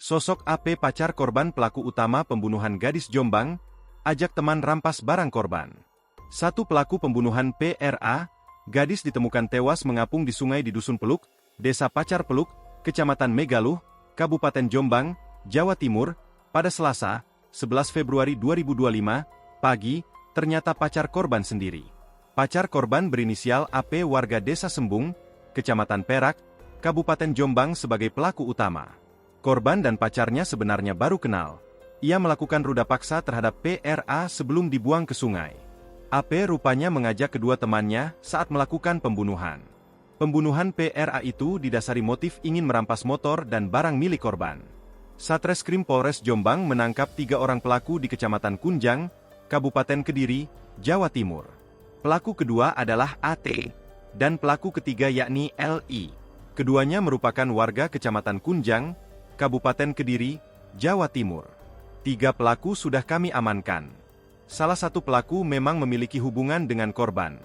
Sosok AP pacar korban pelaku utama pembunuhan gadis Jombang, ajak teman rampas barang korban. Satu pelaku pembunuhan PRA, gadis ditemukan tewas mengapung di sungai di Dusun Peluk, Desa Pacar Peluk, Kecamatan Megaluh, Kabupaten Jombang, Jawa Timur, pada Selasa, 11 Februari 2025, pagi, ternyata pacar korban sendiri. Pacar korban berinisial AP warga Desa Sembung, Kecamatan Perak, Kabupaten Jombang sebagai pelaku utama. Korban dan pacarnya sebenarnya baru kenal. Ia melakukan ruda paksa terhadap PRA sebelum dibuang ke sungai. AP rupanya mengajak kedua temannya saat melakukan pembunuhan. Pembunuhan PRA itu didasari motif ingin merampas motor dan barang milik korban. Satreskrim Polres Jombang menangkap 3 orang pelaku di Kecamatan Kunjang, Kabupaten Kediri, Jawa Timur. Pelaku kedua adalah AT, dan pelaku ketiga yakni LI. Keduanya merupakan warga Kecamatan Kunjang, Kabupaten Kediri, Jawa Timur. 3 pelaku sudah kami amankan. Salah satu pelaku memang memiliki hubungan dengan korban,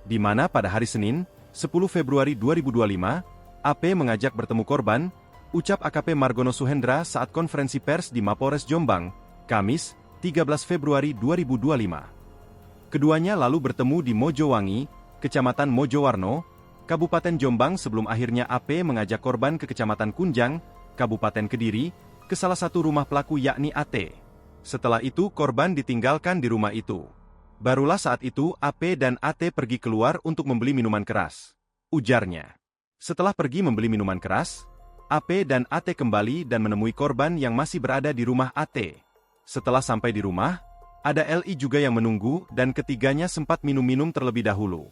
di mana pada hari Senin, 10 Februari 2025, AP mengajak bertemu korban, ucap AKP Margono Suhendra saat konferensi pers di Mapolres Jombang, Kamis, 13 Februari 2025. Keduanya lalu bertemu di Mojowangi, Kecamatan Mojowarno, Kabupaten Jombang sebelum akhirnya AP mengajak korban ke Kecamatan Kunjang, Kabupaten Kediri, ke salah satu rumah pelaku yakni AT. Setelah itu korban ditinggalkan di rumah itu. Barulah saat itu AP dan AT pergi keluar untuk membeli minuman keras, ujarnya. Setelah pergi membeli minuman keras, AP dan AT kembali dan menemui korban yang masih berada di rumah AT. Setelah sampai di rumah, ada LI juga yang menunggu dan ketiganya sempat minum-minum terlebih dahulu.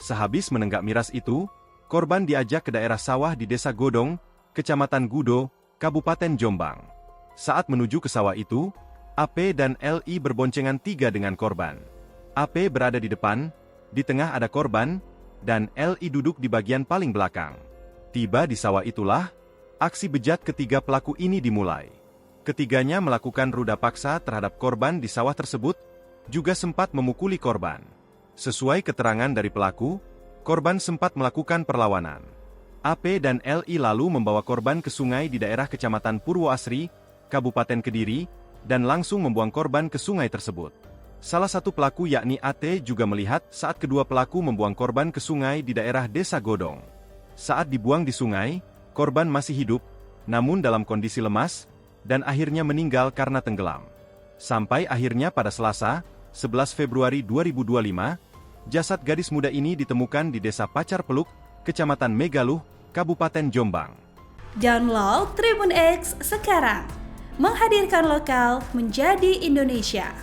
Sehabis menenggak miras itu, korban diajak ke daerah sawah di Desa Godong, Kecamatan Gudo, Kabupaten Jombang. Saat menuju ke sawah itu, AP dan LI berboncengan 3 dengan korban. AP berada di depan, di tengah ada korban, dan LI duduk di bagian paling belakang. Tiba di sawah itulah, aksi bejat ketiga pelaku ini dimulai. Ketiganya melakukan ruda paksa terhadap korban di sawah tersebut, juga sempat memukuli korban. Sesuai keterangan dari pelaku, korban sempat melakukan perlawanan. AP dan LI lalu membawa korban ke sungai di daerah Kecamatan Purwoasri, Kabupaten Kediri, dan langsung membuang korban ke sungai tersebut. Salah satu pelaku yakni AT juga melihat saat kedua pelaku membuang korban ke sungai di daerah Desa Godong. Saat dibuang di sungai, korban masih hidup, namun dalam kondisi lemas, dan akhirnya meninggal karena tenggelam. Sampai akhirnya pada Selasa, 11 Februari 2025, jasad gadis muda ini ditemukan di Desa Pacar Peluk, Kecamatan Megaluh, Kabupaten Jombang. Download Tribun X sekarang, menghadirkan lokal menjadi Indonesia.